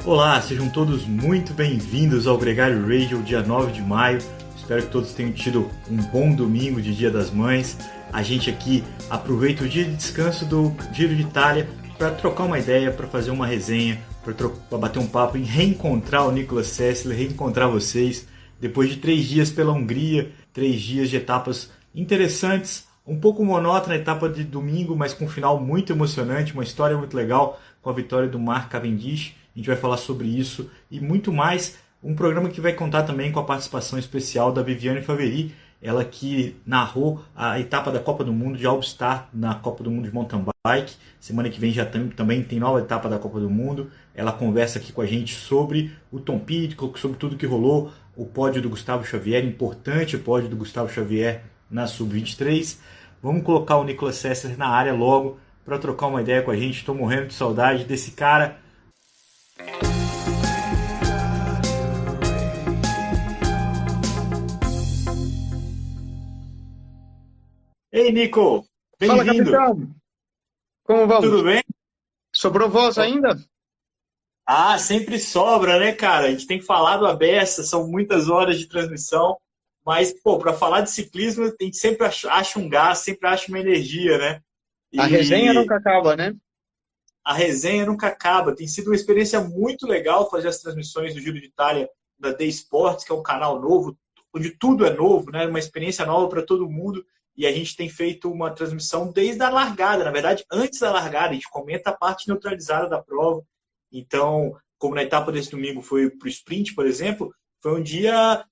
Olá, sejam todos muito bem-vindos ao Gregário Radio, dia 9 de maio. Espero que todos tenham tido um bom domingo de Dia das Mães. A gente aqui aproveita o dia de descanso do Giro de Itália para trocar uma ideia, para fazer uma resenha, para bater um papo e reencontrar o Nicolas Sessler, reencontrar vocês. Depois de 3 dias pela Hungria, 3 dias de etapas interessantes, um pouco monótona a etapa de domingo, mas com um final muito emocionante, uma história muito legal com a vitória do Mark Cavendish. A gente vai falar sobre isso e muito mais. Um programa que vai contar também com a participação especial da Viviane Faveri, ela que narrou a etapa da Copa do Mundo de All-Star na Copa do Mundo de Mountain Bike. Semana que vem já também tem nova etapa da Copa do Mundo. Ela conversa aqui com a gente sobre o Tom Pidcock, sobre tudo que rolou, o pódio do Gustavo Xavier, importante o pódio do Gustavo Xavier na Sub-23. Vamos colocar o Nicolas Sessler na área logo para trocar uma ideia com a gente. Estou morrendo de saudade desse cara. Ei, Nico! Fala, Bem-vindo! capitão! Como vamos? Tudo bem? Sobrou voz ainda? Ah, sempre sobra, né, cara? A gente tem falado a beça, são muitas horas de transmissão, mas, pô, para falar de ciclismo, a gente sempre acha um gás, sempre acha uma energia, né? A resenha E nunca acaba, né? a resenha nunca acaba. Tem sido uma experiência muito legal fazer as transmissões do Giro de Itália da The Sports, que é um canal novo, onde tudo é novo, né? Uma experiência nova para todo mundo. E a gente tem feito uma transmissão desde a largada, na verdade, antes da largada. A gente comenta a parte neutralizada da prova. Então, como na etapa desse domingo foi para o sprint, por exemplo, foi um dia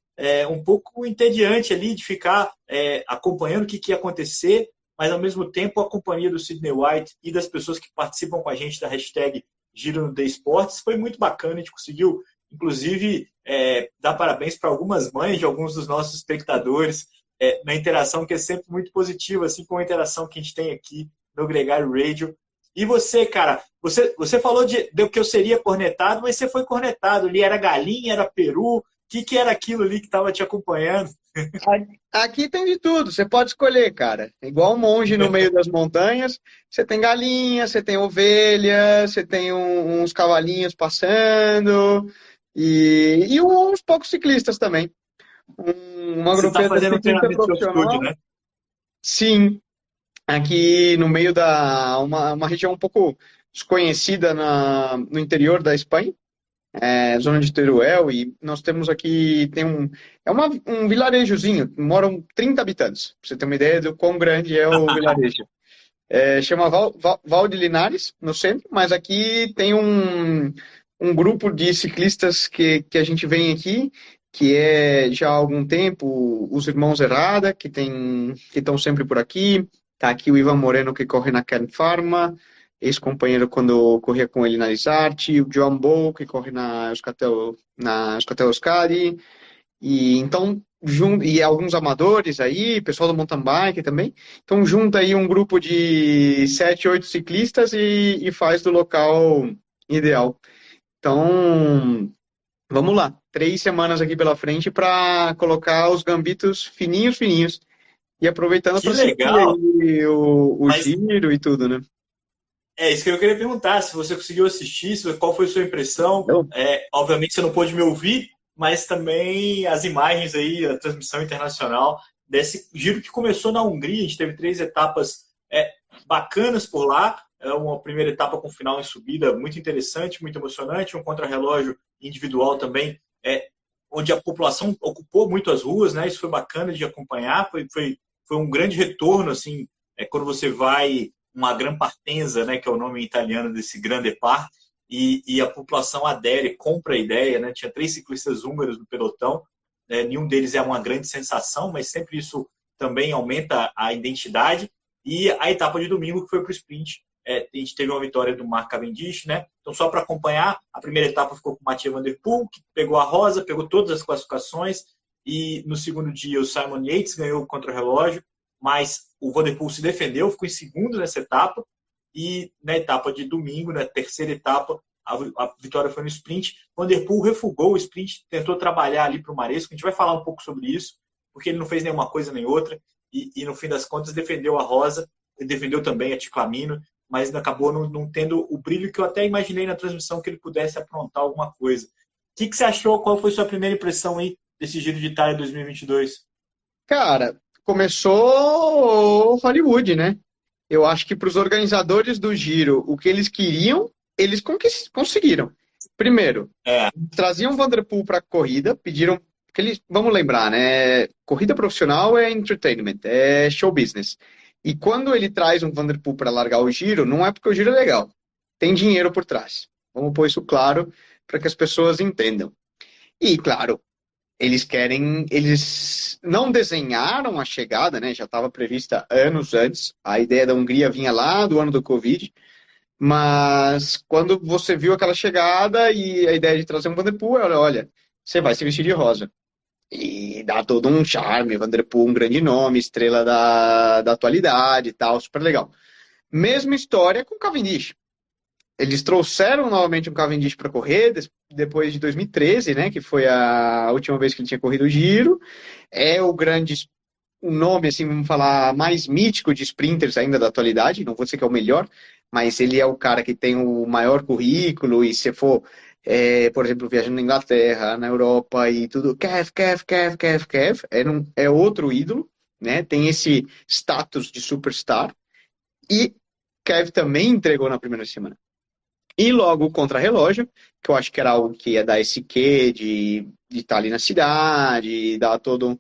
um pouco entediante ali de ficar acompanhando o que ia acontecer, mas ao mesmo tempo a companhia do Sidney White e das pessoas que participam com a gente da hashtag Giro no The Sports foi muito bacana. A gente conseguiu, inclusive, dar parabéns para algumas mães de alguns dos nossos espectadores, na interação que é sempre muito positiva, assim como a interação que a gente tem aqui no Gregário Radio. E você, cara, você falou de que eu seria cornetado, mas você foi cornetado ali, era galinha, era peru, o que era aquilo ali que estava te acompanhando? Aqui tem de tudo, você pode escolher, cara. Igual um monge no meio das montanhas, você tem galinha, você tem ovelha, você tem uns cavalinhos passando e uns poucos ciclistas também. Uma Você está grupeta de fazendo um ciclista treinamento de altitude, profissional. né? Sim, aqui no meio da uma região um pouco desconhecida no interior da Espanha. Zona de Teruel, e nós temos aqui, um vilarejozinho, moram 30 habitantes, pra você ter uma ideia do quão grande é o vilarejo. Chama Val de Linares, no centro, mas aqui tem um grupo de ciclistas que a gente vem aqui, que é já há algum tempo os Irmãos Herrada, que estão sempre por aqui. Tá aqui o Ivan Moreno, que corre na Kern Pharma, ex-companheiro quando corria com ele na Isarte, o Joan Bo, que corre na Euskaltel Euskadi, e então e alguns amadores aí, pessoal do mountain bike também. Então junta aí um grupo de 7, 8 ciclistas e faz do local ideal. Então, vamos lá, 3 semanas aqui pela frente para colocar os gambitos fininhos, fininhos, e aproveitando Que para seguir legal! aí o Mas giro e tudo, né? é isso que eu queria perguntar, se você conseguiu assistir, qual foi a sua impressão? Obviamente você não pôde me ouvir, mas também as imagens aí, a transmissão internacional desse giro que começou na Hungria. A gente teve 3 etapas bacanas por lá. Uma primeira etapa com final em subida muito interessante, muito emocionante, um contrarrelógio individual também, onde a população ocupou muito as ruas, né? Isso foi bacana de acompanhar, foi um grande retorno, assim, quando você vai uma Gran Partenza, né, que é o nome italiano desse Grande Par, e a população adere, compra a ideia, né? Tinha 3 ciclistas húngaros no pelotão, nenhum deles é uma grande sensação, mas sempre isso também aumenta a identidade. E a etapa de domingo, que foi para o sprint, a gente teve uma vitória do Mark Cavendish, né? Então, só para acompanhar, a primeira etapa ficou com o Mathieu Van Der Poel, que pegou a rosa, pegou todas as classificações, e no segundo dia o Simon Yates ganhou o contra-relógio, mas o Van Der Poel se defendeu, ficou em segundo nessa etapa, e na etapa de domingo, na terceira etapa, a vitória foi no sprint. O Van Der Poel refugou o sprint, tentou trabalhar ali para o Maresco, a gente vai falar um pouco sobre isso, porque ele não fez nenhuma coisa nem outra, e no fim das contas defendeu a rosa, defendeu também a Ticlamino, mas acabou não tendo o brilho que eu até imaginei na transmissão que ele pudesse aprontar alguma coisa. O que você achou? Qual foi sua primeira impressão aí desse Giro de Itália 2022? Cara, começou Hollywood, né? Eu acho que para os organizadores do Giro, o que eles queriam, eles conseguiram. Primeiro, É, traziam Van der Poel para a corrida, pediram que eles, vamos lembrar, né? Corrida profissional é entertainment, é show business. E quando ele traz um Van der Poel para largar o Giro, não é porque o Giro é legal. Tem dinheiro por trás. Vamos pôr isso claro para que as pessoas entendam. E, claro, eles não desenharam a chegada, né? Já estava prevista anos antes. A ideia da Hungria vinha lá do ano do Covid. Mas quando você viu aquela chegada e a ideia de trazer um Vanderpool, olha, você vai se vestir de rosa. E dá todo um charme, Vanderpool, um grande nome, estrela da atualidade e tal, super legal. Mesma história com Cavendish. Eles trouxeram novamente um Cavendish para correr depois de 2013, né, que foi a última vez que ele tinha corrido o Giro. É o grande, um nome, assim, vamos falar, mais mítico de sprinters ainda da atualidade. Não vou dizer que é o melhor, mas ele é o cara que tem o maior currículo. E se for, por exemplo, viajando na Inglaterra, na Europa e tudo, Kev, é outro ídolo, né? Tem esse status de superstar. E Kev também entregou na primeira semana. E logo o contra-relógio, que eu acho que era algo que ia dar esse quê de estar ali na cidade, dar todo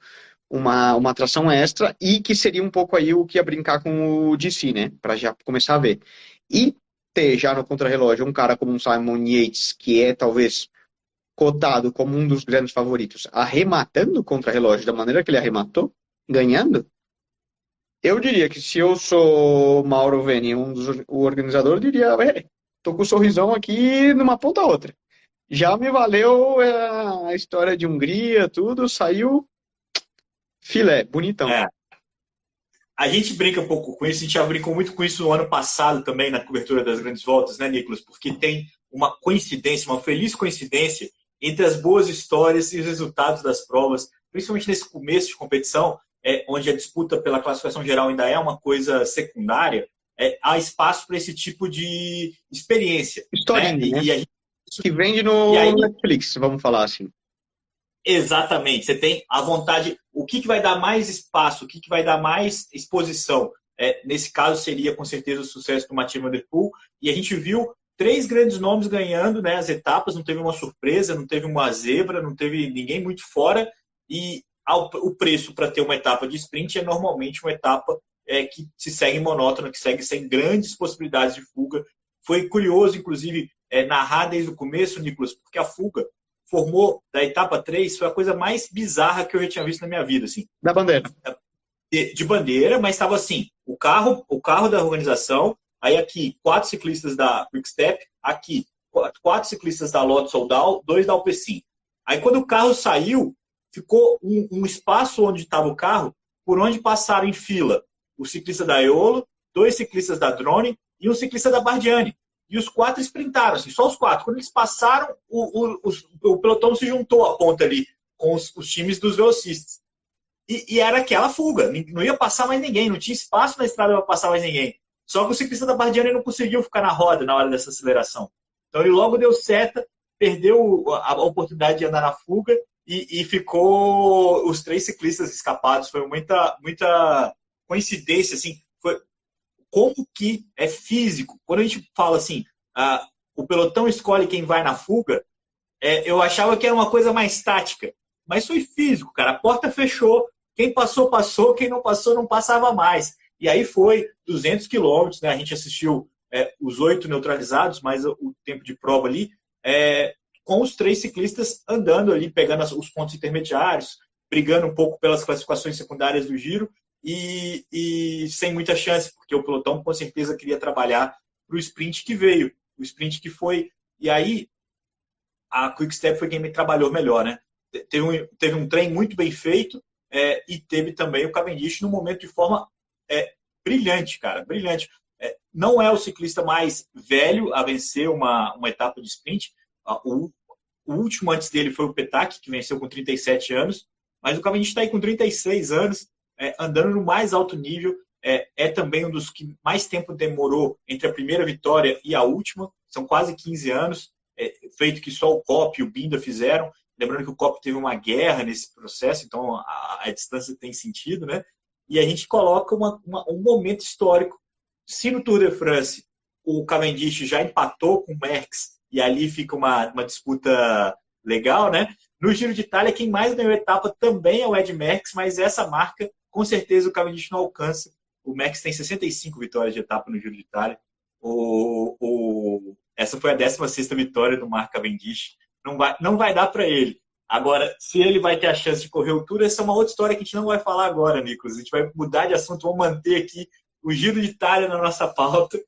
uma atração extra, e que seria um pouco aí o que ia brincar com o DC, né? Para já começar a ver. E ter já no contra-relógio um cara como um Simon Yates, que é talvez cotado como um dos grandes favoritos, arrematando o contra-relógio da maneira que ele arrematou, ganhando, eu diria que se eu sou Mauro Veni, o organizador, eu diria, tô com um sorrisão aqui numa ponta a outra. Já me valeu a história de Hungria, tudo, saiu filé, bonitão. é. A gente brinca um pouco com isso, a gente já brincou muito com isso no ano passado também, na cobertura das grandes voltas, né, Nicolas? Porque tem uma coincidência, uma feliz coincidência entre as boas histórias e os resultados das provas, principalmente nesse começo de competição, onde a disputa pela classificação geral ainda é uma coisa secundária, há espaço para esse tipo de experiência. Historinha, Né? né? E a gente, Que vende e no aí, Netflix, vamos falar assim. exatamente. Você tem a vontade. O que vai dar mais espaço, o que vai dar mais exposição? Nesse caso, seria com certeza o sucesso do Mathieu Van Der Poel. E a gente viu três grandes nomes ganhando, né, as etapas. Não teve uma surpresa, não teve uma zebra, não teve ninguém muito fora. E o preço para ter uma etapa de sprint é normalmente uma etapa que se segue monótona, que segue sem grandes possibilidades de fuga. Foi curioso, inclusive, narrar desde o começo, Nicolas, porque a fuga formou da etapa 3 foi a coisa mais bizarra que eu já tinha visto na minha vida. Assim. Da bandeira. De bandeira, mas estava assim, o carro da organização, aí aqui 4 ciclistas da Quick-Step, aqui 4 ciclistas da Lotto Soudal, 2 da Alpecin. Aí quando o carro saiu, ficou um espaço onde estava o carro, por onde passaram em fila o ciclista da Eolo, 2 ciclistas da Drone e um ciclista da Bardiani. E os 4 sprintaram, assim, só os 4. Quando eles passaram, o pelotão se juntou à ponta ali com os times dos velocistas. E era aquela fuga, não ia passar mais ninguém, não tinha espaço na estrada para passar mais ninguém. Só que o ciclista da Bardiani não conseguiu ficar na roda na hora dessa aceleração. Então ele logo deu seta, perdeu a oportunidade de andar na fuga e ficou os 3 ciclistas escapados. Foi muita coincidência, assim, foi como que é físico. Quando a gente fala assim, o pelotão escolhe quem vai na fuga, eu achava que era uma coisa mais tática. Mas foi físico, cara. A porta fechou. Quem passou, passou. Quem não passou, não passava mais. E aí foi 200 quilômetros, né? A gente assistiu os 8 neutralizados, mais o tempo de prova ali, com os 3 ciclistas andando ali, pegando os pontos intermediários, brigando um pouco pelas classificações secundárias do Giro e sem muita chance, porque o pelotão com certeza queria trabalhar para o sprint que veio, o sprint que foi. E aí a Quick-Step foi quem me trabalhou melhor, né? Teve um trem muito bem feito e teve também o Cavendish num momento de forma brilhante, cara, brilhante. Não é o ciclista mais velho a vencer uma etapa de sprint. O último antes dele foi o Petak, que venceu com 37 anos, mas o Cavendish está aí com 36 anos, andando no mais alto nível. é também um dos que mais tempo demorou entre a primeira vitória e a última. São quase 15 anos, feito que só o Cop e o Binda fizeram. Lembrando que o Cop teve uma guerra nesse processo, então a distância tem sentido, né? E a gente coloca um momento histórico. Se no Tour de France o Cavendish já empatou com o Merckx e ali fica uma disputa legal, né? No Giro de Itália, quem mais ganhou etapa também é o Ed Merckx, mas essa marca, com certeza, o Cavendish não alcança. O Merckx tem 65 vitórias de etapa no Giro de Itália. Essa foi a 16ª vitória do Mark Cavendish. Não vai dar para ele. Agora, se ele vai ter a chance de correr o Tour, essa é uma outra história que a gente não vai falar agora, Nicolas. A gente vai mudar de assunto, vamos manter aqui o Giro de Itália na nossa pauta.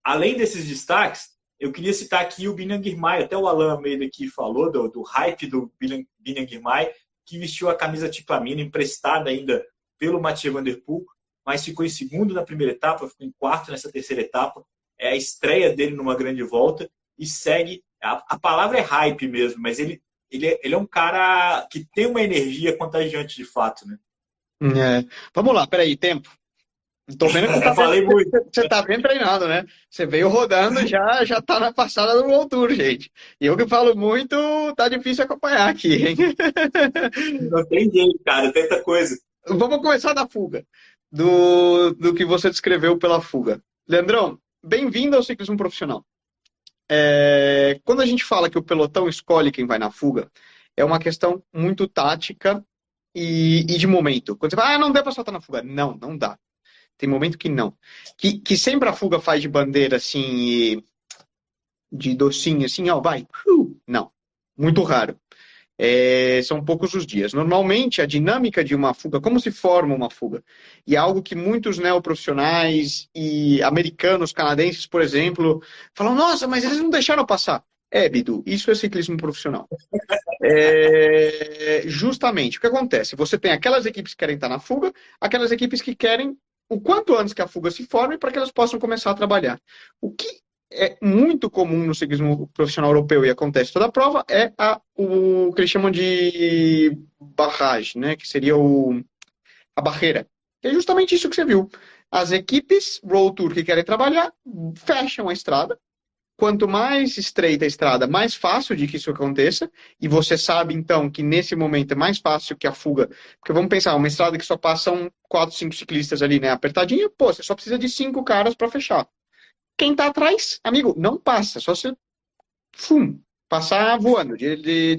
Além desses destaques, eu queria citar aqui o Biniam Girmay. Até o Alan Almeida aqui falou do hype do Biniam Girmay, que vestiu a camisa Tipamina, emprestada ainda pelo Mathieu Van Der Poel, mas ficou em segundo na primeira etapa, ficou em quarto nessa terceira etapa. É a estreia dele numa grande volta e segue. A palavra é hype mesmo, mas ele é um cara que tem uma energia contagiante de fato, né? Vamos lá, peraí, tempo. Tô vendo que você tá bem treinado, né? Você veio rodando, já tá na passada do World Tour, gente. E eu que falo muito, tá difícil acompanhar aqui, hein? Não tem jeito, cara, tanta coisa. Vamos começar da fuga, do que você descreveu pela fuga. Leandrão, bem-vindo ao ciclismo profissional. Quando a gente fala que o pelotão escolhe quem vai na fuga, é uma questão muito tática e de momento. Quando você fala, não dá pra soltar na fuga. Não dá. Tem momento que não. Que sempre a fuga faz de bandeira, assim, de docinho, assim, ó, vai. Não. Muito raro. São poucos os dias. Normalmente, a dinâmica de uma fuga, como se forma uma fuga? E é algo que muitos neoprofissionais e americanos, canadenses, por exemplo, falam, nossa, mas eles não deixaram passar. Bidu, isso é ciclismo profissional. Justamente, o que acontece? Você tem aquelas equipes que querem estar na fuga, aquelas equipes que querem o quanto antes que a fuga se forme para que elas possam começar a trabalhar. O que é muito comum no ciclismo profissional europeu e acontece toda a prova é o que eles chamam de barrage, né? Que seria a barreira. Que é justamente isso que você viu. As equipes World Tour que querem trabalhar fecham a estrada. Quanto mais estreita a estrada, mais fácil de que isso aconteça. E você sabe, então, que nesse momento é mais fácil que a fuga. Porque vamos pensar, uma estrada que só passam 4, 5 ciclistas ali, né? Apertadinha, você só precisa de 5 caras para fechar. Quem tá atrás, amigo, não passa. Só você passar voando de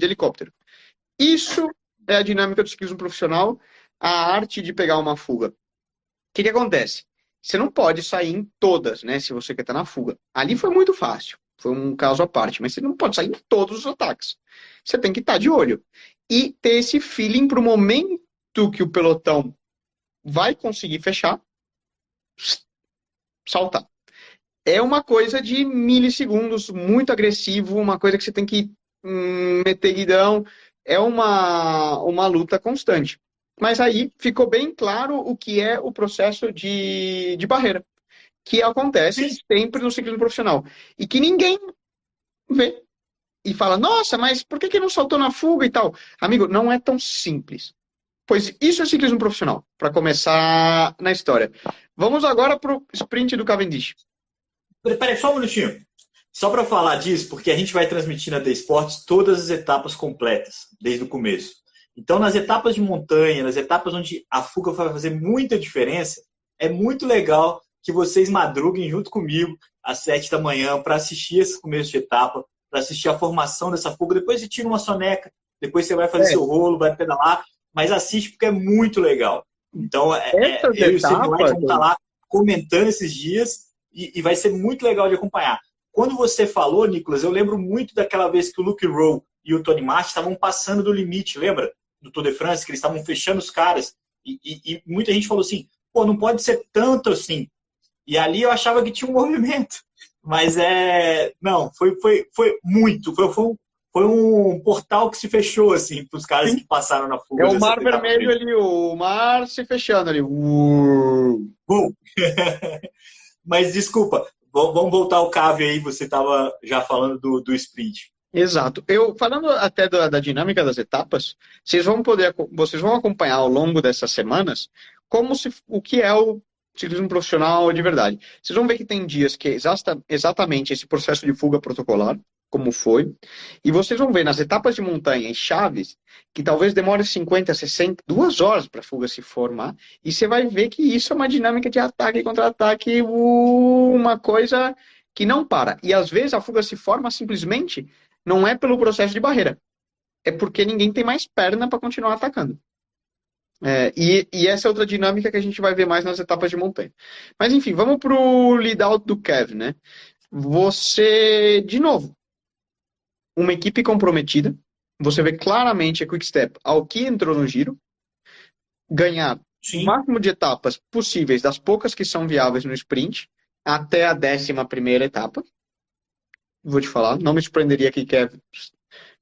helicóptero. Isso é a dinâmica do ciclismo profissional, a arte de pegar uma fuga. O que acontece? Você não pode sair em todas, né? Se você quer estar na fuga. Ali foi muito fácil. Foi um caso à parte. Mas você não pode sair em todos os ataques. Você tem que estar de olho. E ter esse feeling para o momento que o pelotão vai conseguir fechar, saltar. É uma coisa de milissegundos, muito agressivo, uma coisa que você tem que meter guidão. É uma luta constante. Mas aí ficou bem claro o que é o processo de barreira, que acontece sempre no ciclismo profissional. E que ninguém vê e fala, nossa, mas por que não saltou na fuga e tal? Amigo, não é tão simples. Pois isso é ciclismo profissional, para começar na história. Vamos agora para o sprint do Cavendish. Peraí, só um minutinho. Só para falar disso, porque a gente vai transmitir na The Sports todas as etapas completas, desde o começo. Então, nas etapas de montanha, nas etapas onde a fuga vai fazer muita diferença, é muito legal que vocês madruguem junto comigo às 7 da manhã para assistir esse começo de etapa, para assistir a formação dessa fuga. Depois você tira uma soneca, depois você vai fazer seu rolo, vai pedalar, mas assiste porque é muito legal. Então, eu e o Cid vamos estar lá comentando esses dias e vai ser muito legal de acompanhar. Quando você falou, Nicolas, eu lembro muito daquela vez que o Luke Rowe e o Tony Martin estavam passando do limite, lembra? Do Tour de France, que eles estavam fechando os caras. E muita gente falou assim, pô, não pode ser tanto assim. E ali eu achava que tinha um movimento. Mas não, foi muito. Foi um portal que se fechou, assim, para os caras que passaram na fuga. É o mar vermelho ali, o mar se fechando ali. Mas desculpa, vamos voltar ao cave aí, você estava já falando do sprint. Exato. Falando até da dinâmica das etapas, vocês vão acompanhar ao longo dessas semanas o que é o ciclismo profissional de verdade. Vocês vão ver que tem dias que é exatamente esse processo de fuga protocolar, como foi, e vocês vão ver nas etapas de montanha e chaves que talvez demore 50, 60, 2 horas para a fuga se formar, e você vai ver que isso é uma dinâmica de ataque e contra-ataque, uma coisa que não para. E às vezes a fuga se forma simplesmente não é pelo processo de barreira, é porque ninguém tem mais perna para continuar atacando. E essa é outra dinâmica que a gente vai ver mais nas etapas de montanha. Mas enfim, vamos para o lead-out do Kev, né? Você, de novo, uma equipe comprometida, você vê claramente a Quick-Step ao que entrou no giro, ganhar o máximo de etapas possíveis das poucas que são viáveis no sprint, até a 11ª etapa. Vou te falar, não me surpreenderia que Kev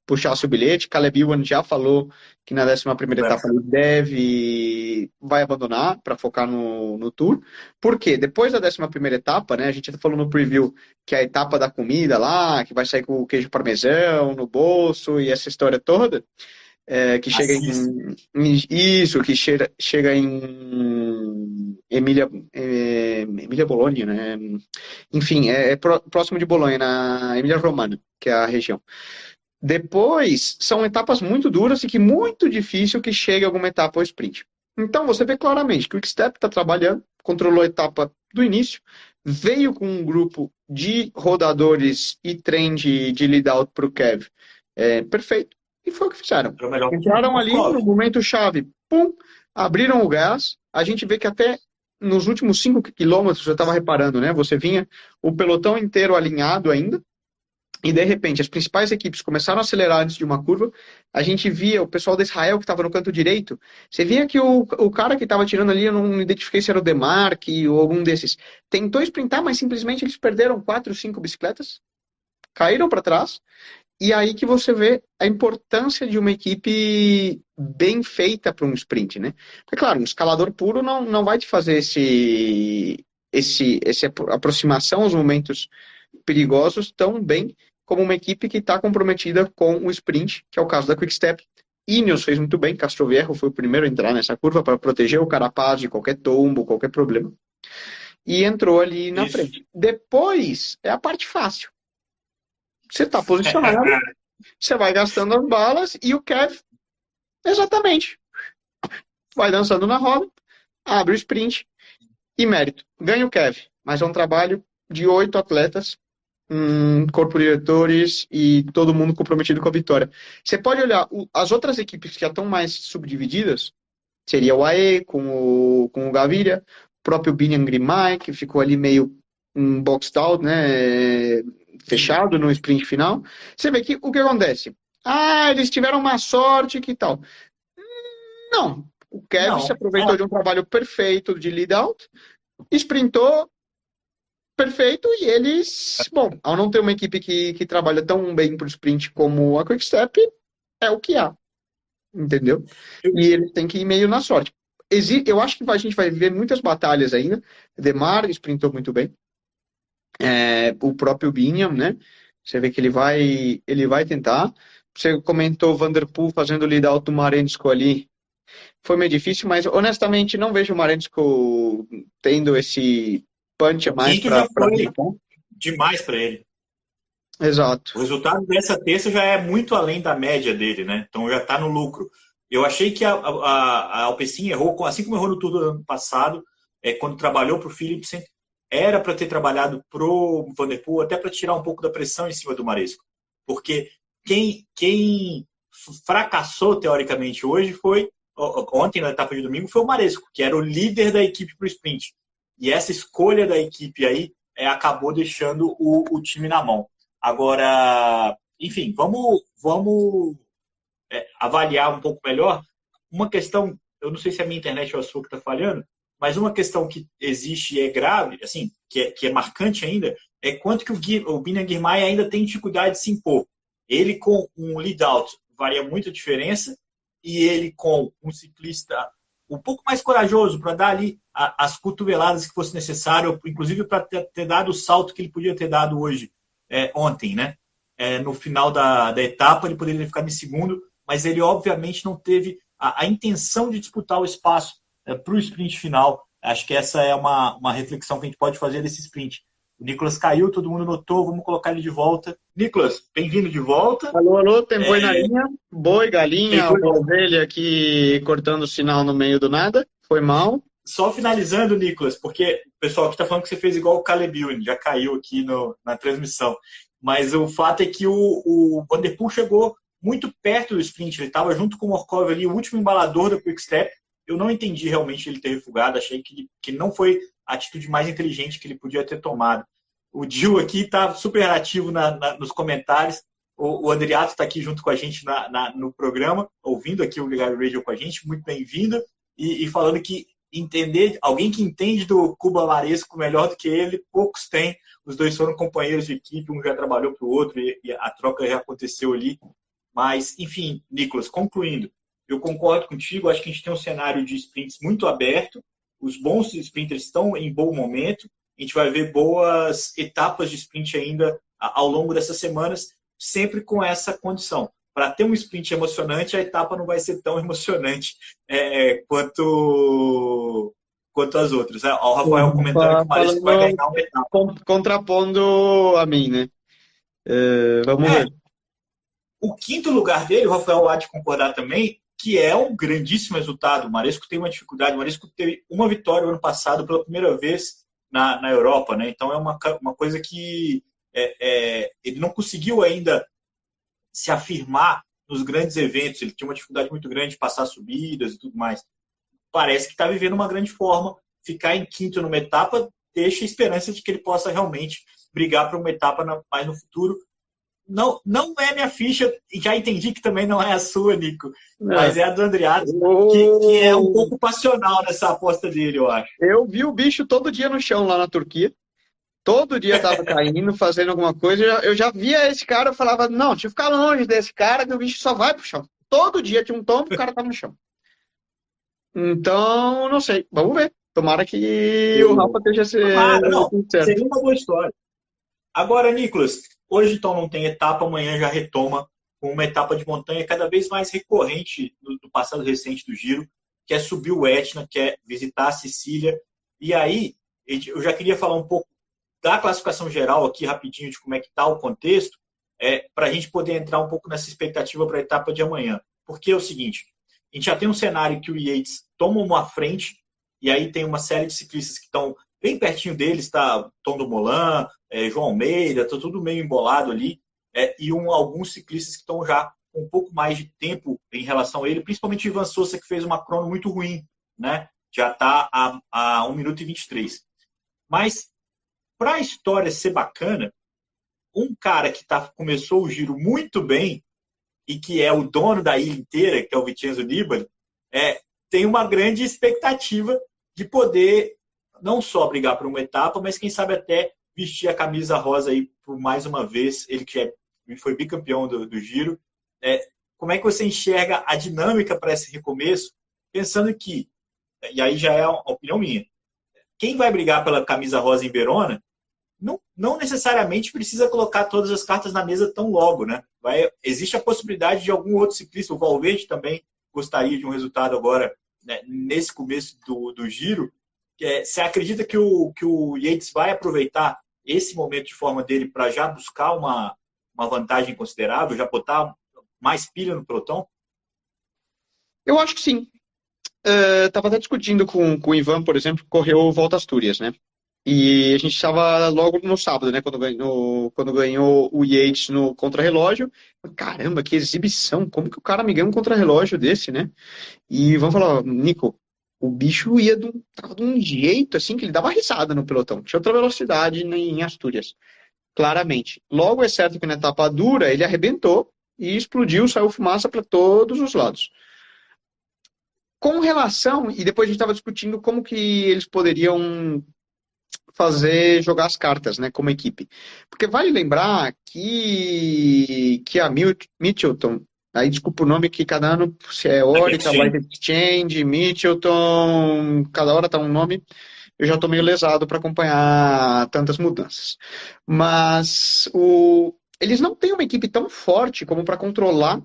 puxasse o bilhete. Caleb Ewan já falou que na 11ª etapa ele vai abandonar para focar no Tour. Por quê? Depois da 11ª etapa, né, a gente falou no preview que é a etapa da comida lá, que vai sair com o queijo parmesão no bolso e essa história toda, que chega chega em Emília Bologna, né? Enfim, próximo de Bolonha, na Emília Romana, que é a região. Depois, são etapas muito duras e que muito difícil que chegue alguma etapa ao sprint. Então, você vê claramente que o Quick-Step está trabalhando, controlou a etapa do início, veio com um grupo de rodadores e trem de lead-out para o Kev. Perfeito. E foi o que fizeram. Entraram ali no momento chave, pum, abriram o gás. A gente vê que até nos últimos 5 quilômetros, eu estava reparando, né? Você vinha o pelotão inteiro alinhado ainda, e de repente as principais equipes começaram a acelerar antes de uma curva. A gente via o pessoal da Israel que estava no canto direito. Você via que o cara que estava tirando ali, eu não identifiquei se era o Demarque ou algum desses, tentou sprintar, mas simplesmente eles perderam 4, 5 bicicletas, caíram para trás. E aí que você vê a importância de uma equipe bem feita para um sprint, né? Porque, claro, um escalador puro não vai te fazer essa aproximação aos momentos perigosos tão bem como uma equipe que está comprometida com o sprint, que é o caso da Quick-Step. Ineos fez muito bem, Castroviejo foi o primeiro a entrar nessa curva para proteger o Carapaz de qualquer tombo, qualquer problema. E entrou ali na frente. Depois é a parte fácil. Você está posicionado, você vai gastando as balas e o Kev, exatamente, vai dançando na roda, abre o sprint e mérito. Ganha o Kev, mas é um trabalho de 8 atletas, corpo de diretores e todo mundo comprometido com a vitória. Você pode olhar as outras equipes que já estão mais subdivididas, seria o AE com o Gaviria, o próprio Biniam Girmay, que ficou ali meio boxed out, né, fechado no sprint final. Você vê que o que acontece? Eles tiveram uma sorte que tal. Não, o Kev se aproveitou de um trabalho perfeito de lead-out, sprintou perfeito e eles, bom, ao não ter uma equipe que trabalha tão bem pro sprint como a Quick-Step, é o que há, entendeu? E eles têm que ir meio na sorte. Eu acho que a gente vai ver muitas batalhas ainda. Demar sprintou muito bem. O próprio Biniam, né? Você vê que ele vai tentar. Você comentou o Vanderpool fazendo o lead-out do Marensko ali. Foi meio difícil, mas honestamente não vejo o Marensko tendo esse punch a mais para demais para ele. Exato. O resultado dessa terça já é muito além da média dele, né? Então já está no lucro. Eu achei que a Alpecin errou, assim como errou no Tour do ano passado, quando trabalhou para o Philipsen, era para ter trabalhado para o Vanderpool, até para tirar um pouco da pressão em cima do Maresco. Porque quem fracassou, teoricamente, hoje ontem, na etapa de domingo, foi o Maresco, que era o líder da equipe para o sprint. E essa escolha da equipe aí acabou deixando o time na mão. Agora, enfim, vamos avaliar um pouco melhor. Uma questão, eu não sei se é a minha internet ou a sua que está falhando, mas uma questão que existe e é grave, assim, que é marcante ainda, é quanto que o Biniam Girmay ainda tem dificuldade de se impor. Ele com um lead-out varia muito a diferença, e ele com um ciclista um pouco mais corajoso para dar ali as cotoveladas que fosse necessário, inclusive para ter dado o salto que ele podia ter dado hoje, ontem, né? No final da etapa, ele poderia ter ficado em segundo, mas ele obviamente não teve a intenção de disputar o espaço para o sprint final. Acho que essa é uma reflexão que a gente pode fazer desse sprint. O Nicolas caiu, todo mundo notou, vamos colocar ele de volta. Nicolas, bem-vindo de volta. Alô, alô, tem boi na linha? Boi, galinha, uma ovelha aqui cortando o sinal no meio do nada. Foi mal. Só finalizando, Nicolas, porque o pessoal aqui está falando que você fez igual o Caleb Ewan, já caiu aqui na transmissão. Mas o fato é que o Van Der Poel chegou muito perto do sprint. Ele estava junto com o Morkov ali, o último embalador da Quick Step. Eu não entendi realmente ele ter refugado. Achei que não foi a atitude mais inteligente que ele podia ter tomado. O Gil aqui está super ativo nos comentários. O Andriato está aqui junto com a gente no programa, ouvindo aqui o Vigário Radio com a gente. Muito bem-vindo. E falando que alguém que entende do Kuba Varesco melhor do que ele, poucos têm. Os dois foram companheiros de equipe, um já trabalhou para o outro e a troca já aconteceu ali. Mas, enfim, Nicolas, concluindo, eu concordo contigo, acho que a gente tem um cenário de sprints muito aberto, os bons sprinters estão em bom momento, a gente vai ver boas etapas de sprint ainda ao longo dessas semanas, sempre com essa condição. Para ter um sprint emocionante, a etapa não vai ser tão emocionante quanto as outras. O Rafael comentando que o Marisco vai ganhar uma etapa. Contrapondo a mim, né? Vamos ver. O quinto lugar dele, o Rafael há de concordar também, que é um grandíssimo resultado. O Maresco tem uma dificuldade. O Maresco teve uma vitória no ano passado pela primeira vez na Europa, né? Então é uma coisa que ele não conseguiu ainda se afirmar nos grandes eventos. Ele tinha uma dificuldade muito grande de passar subidas e tudo mais. Parece que está vivendo uma grande forma. Ficar em quinto numa etapa deixa a esperança de que ele possa realmente brigar para uma etapa mais no futuro. Não é minha ficha, e já entendi que também não é a sua, Nico, mas é a do Andriato, que é um pouco passional nessa aposta dele, eu acho. Eu vi o bicho todo dia no chão lá na Turquia, todo dia tava caindo, fazendo alguma coisa, eu já via esse cara, eu falava, não, tinha que ficar longe desse cara, que o bicho só vai pro chão. Todo dia tinha um tombo, o cara tava no chão. Então, não sei, vamos ver. Tomara que o Rafa esteja certo. Seria uma boa história. Agora, Nicolas, hoje então não tem etapa, amanhã já retoma com uma etapa de montanha cada vez mais recorrente do passado recente do Giro, que é subir o Etna, que é visitar a Sicília. E aí, eu já queria falar um pouco da classificação geral aqui, rapidinho, de como é que está o contexto, para a gente poder entrar um pouco nessa expectativa para a etapa de amanhã. Porque é o seguinte, a gente já tem um cenário que o Yates toma uma frente, e aí tem uma série de ciclistas que estão bem pertinho deles, tá? Tom do Molan, João Almeida, tá tudo meio embolado ali, e alguns ciclistas que estão já com um pouco mais de tempo em relação a ele, principalmente o Ivan Sousa, que fez uma crono muito ruim, né? Já está a 1 minuto e 23. Mas, para a história ser bacana, um cara que começou o giro muito bem e que é o dono da ilha inteira, que é o Vincenzo Nibali, tem uma grande expectativa de poder não só brigar por uma etapa, mas quem sabe até vestir a camisa rosa aí por mais uma vez, ele que foi bicampeão do Giro. Como é que você enxerga a dinâmica para esse recomeço, pensando que, e aí já é uma opinião minha, quem vai brigar pela camisa rosa em Verona não necessariamente precisa colocar todas as cartas na mesa tão logo, né? Existe a possibilidade de algum outro ciclista, o Valverde também gostaria de um resultado agora, né, nesse começo do Giro. Você acredita que o Yates vai aproveitar esse momento de forma dele para já buscar uma vantagem considerável, já botar mais pilha no pelotão? Eu acho que sim. Estava até discutindo com o Ivan, por exemplo, que correu Volta Astúrias, né? E a gente estava logo no sábado, né? Quando ganhou o Yates no contrarrelógio. Caramba, que exibição! Como que o cara me ganha um contrarrelógio desse, né? E vamos falar, Nico, o bicho tava de um jeito assim que ele dava risada no pelotão. Tinha outra velocidade em Astúrias, claramente. Logo é certo que na etapa dura ele arrebentou e explodiu, saiu fumaça para todos os lados. Com relação, e depois a gente estava discutindo como que eles poderiam jogar as cartas, né, como equipe. Porque vale lembrar que a Mitchelton, aí desculpa o nome que cada ano se é Orica, Light Exchange, Mitchelton, cada hora tá um nome. Eu já estou meio lesado para acompanhar tantas mudanças. Mas eles não têm uma equipe tão forte como para controlar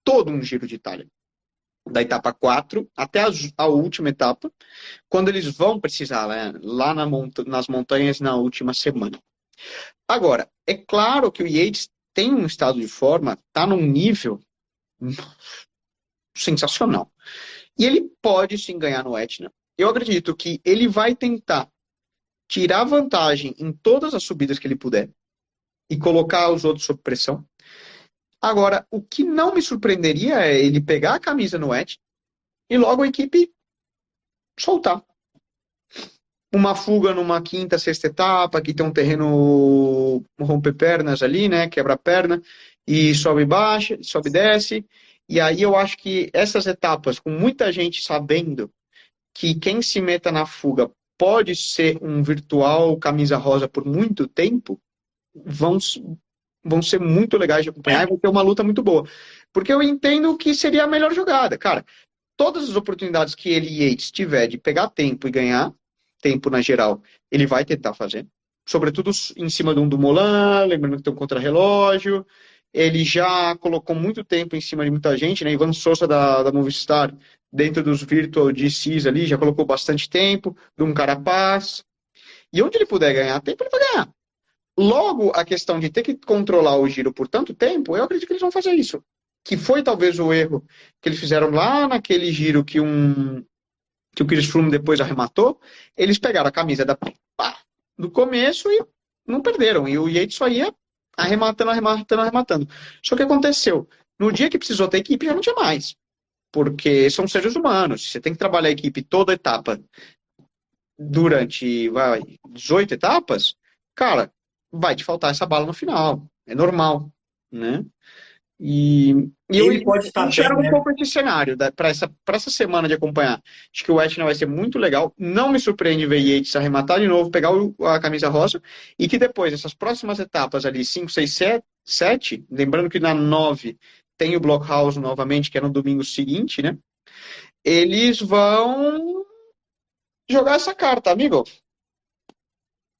todo um Giro de Itália. da etapa 4 até a última etapa, quando eles vão precisar, né, lá nas montanhas na última semana. Agora, é claro que o Yates tem um estado de forma, está num nível sensacional. E ele pode sim ganhar no Etna. Eu acredito que ele vai tentar tirar vantagem em todas as subidas que ele puder e colocar os outros sob pressão. Agora, o que não me surpreenderia é ele pegar a camisa no Etna e logo a equipe soltar. Uma fuga numa quinta, sexta etapa, que tem um terreno romper pernas ali, né? Quebra a perna e sobe e baixa, sobe e desce. E aí eu acho que essas etapas, com muita gente sabendo que quem se meta na fuga pode ser um virtual camisa rosa por muito tempo, vão, vão ser muito legais de acompanhar e vai ter uma luta muito boa. Porque eu entendo que seria a melhor jogada. Cara, todas as oportunidades que ele e Yates tiver de pegar tempo e ganhar tempo na geral, ele vai tentar fazer. Sobretudo em cima de um Dumoulin, lembrando que tem um contrarrelógio. Ele já colocou muito tempo em cima de muita gente, né? Ivan Sousa da Movistar, dentro dos Virtual GCs ali, já colocou bastante tempo, de um Carapaz. E onde ele puder ganhar tempo, ele vai ganhar. Logo, a questão de ter que controlar o giro por tanto tempo, eu acredito que eles vão fazer isso. Que foi talvez o erro que eles fizeram lá naquele giro que o Chris Froome depois arrematou. Eles pegaram a camisa do começo e não perderam. E o Yates só ia arrematando, arrematando, arrematando. Só que aconteceu. No dia que precisou ter equipe, já não tinha mais. Porque são seres humanos. Você tem que trabalhar a equipe toda etapa durante 18 etapas, cara, vai te faltar essa bala no final. É normal, né? E eu Ele pode estar enxergo bem, um né? pouco esse cenário para essa semana de acompanhar. Acho que o Etna vai ser muito legal. Não me surpreende ver Yates arrematar de novo, pegar a camisa rosa, e que depois, essas próximas etapas ali, 5, 6, 7, lembrando que na 9 tem o Blockhouse novamente, que é no domingo seguinte, né? Eles vão jogar essa carta, amigo.